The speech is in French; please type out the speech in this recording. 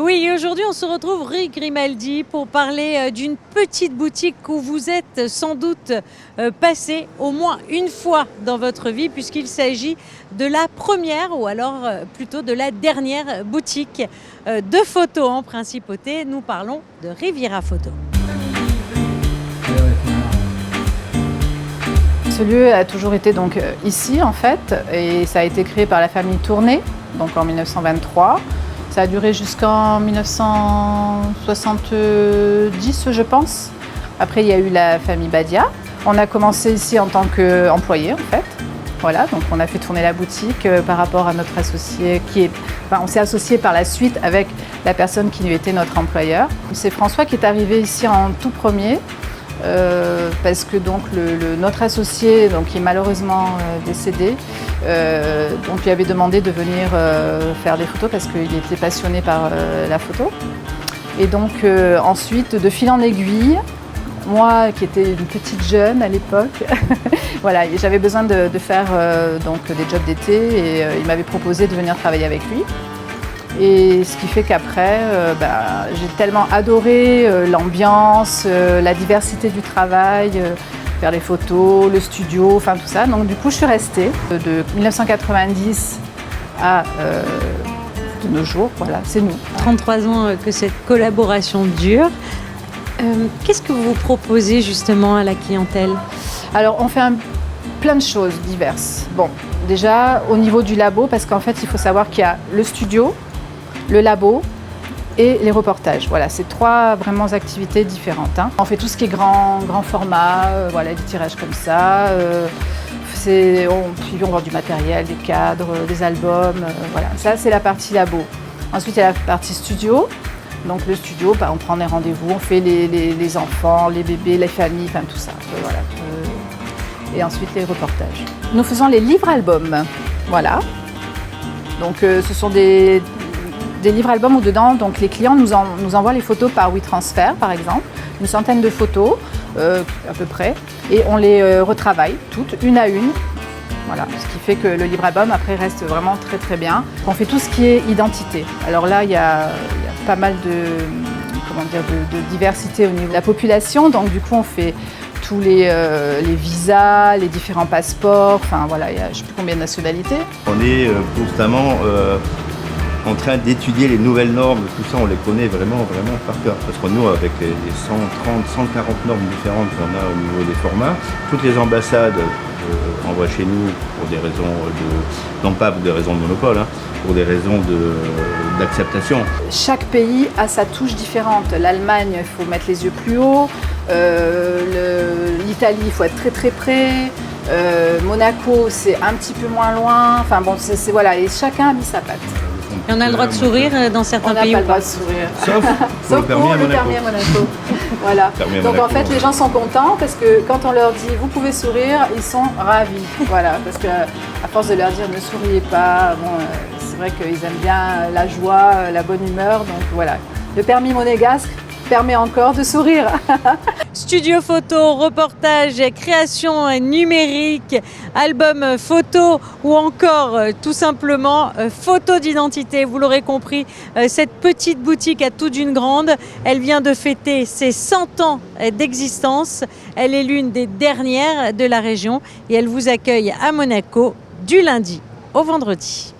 Oui, et aujourd'hui on se retrouve rue Grimaldi pour parler d'une petite boutique où vous êtes sans doute passé au moins une fois dans votre vie, puisqu'il s'agit de la première ou alors plutôt de la dernière boutique de photos en principauté. Nous parlons de Riviera Photo. Ce lieu a toujours été donc ici en fait, et ça a été créé par la famille Tourné, donc en 1923. Ça a duré jusqu'en 1970, je pense. Après, il y a eu la famille Badia. On a commencé ici en tant qu'employé, en fait. Voilà, donc on a fait tourner la boutique par rapport à notre associé on s'est associé par la suite avec la personne qui était notre employeur. C'est François qui est arrivé ici en tout premier. Parce que donc notre associé, donc, qui est malheureusement décédé, donc lui avait demandé de venir faire des photos parce qu'il était passionné par la photo. Et donc ensuite, de fil en aiguille, moi qui étais une petite jeune à l'époque, voilà, j'avais besoin de faire donc des jobs d'été et il m'avait proposé de venir travailler avec lui. Et ce qui fait qu'après, j'ai tellement adoré l'ambiance, la diversité du travail, faire les photos, le studio, enfin tout ça. Donc du coup, je suis restée de 1990 à de nos jours. Voilà, c'est nous. 33 ans que cette collaboration dure. Qu'est-ce que vous proposez justement à la clientèle? Alors, on fait plein de choses diverses. Bon, déjà au niveau du labo, parce qu'en fait, il faut savoir qu'il y a le studio, le labo et les reportages. Voilà, c'est trois vraiment activités différentes. On fait tout ce qui est grand format, voilà, des tirages comme ça. On vend du matériel, des cadres, des albums. Voilà, ça c'est la partie labo. Ensuite, il y a la partie studio. Donc le studio, on prend des rendez-vous, on fait les enfants, les bébés, les familles, enfin tout ça. Voilà. Et ensuite les reportages. Nous faisons les livres-albums. Voilà. Donc ce sont des livres-albums où dedans, donc les clients nous envoient les photos par WeTransfer, par exemple, une centaine de photos à peu près, et on les retravaille toutes, une à une. Voilà, ce qui fait que le livre-album après reste vraiment très très bien. On fait tout ce qui est identité. Alors là, il y a pas mal de diversité au niveau de la population, donc du coup on fait tous les visas, les différents passeports, enfin voilà, il y a je ne sais plus combien de nationalités. On est constamment en train d'étudier les nouvelles normes, tout ça on les connaît vraiment par cœur. Parce que nous, avec les 130, 140 normes différentes qu'on a au niveau des formats, toutes les ambassades envoient chez nous pour des raisons non pas pour des raisons de monopole, pour des raisons d'acceptation. Chaque pays a sa touche différente. L'Allemagne, il faut mettre les yeux plus haut. L'Italie, il faut être très très près. Monaco, c'est un petit peu moins loin. Enfin bon, voilà, et chacun a mis sa patte. Et on a le droit de sourire dans certains pays? On n'a pas le droit de sourire. Sauf pour le permis à Monaco. Voilà. Donc en fait, les gens sont contents parce que quand on leur dit « vous pouvez sourire », ils sont ravis. Voilà, parce qu'à force de leur dire « ne souriez pas », bon, c'est vrai qu'ils aiment bien la joie, la bonne humeur. Donc voilà, le permis monégasque permet encore de sourire. Studio photo, reportage, création numérique, album photo ou encore tout simplement photo d'identité. Vous l'aurez compris, cette petite boutique à tout d'une grande, elle vient de fêter ses 100 ans d'existence. Elle est l'une des dernières de la région et elle vous accueille à Monaco du lundi au vendredi.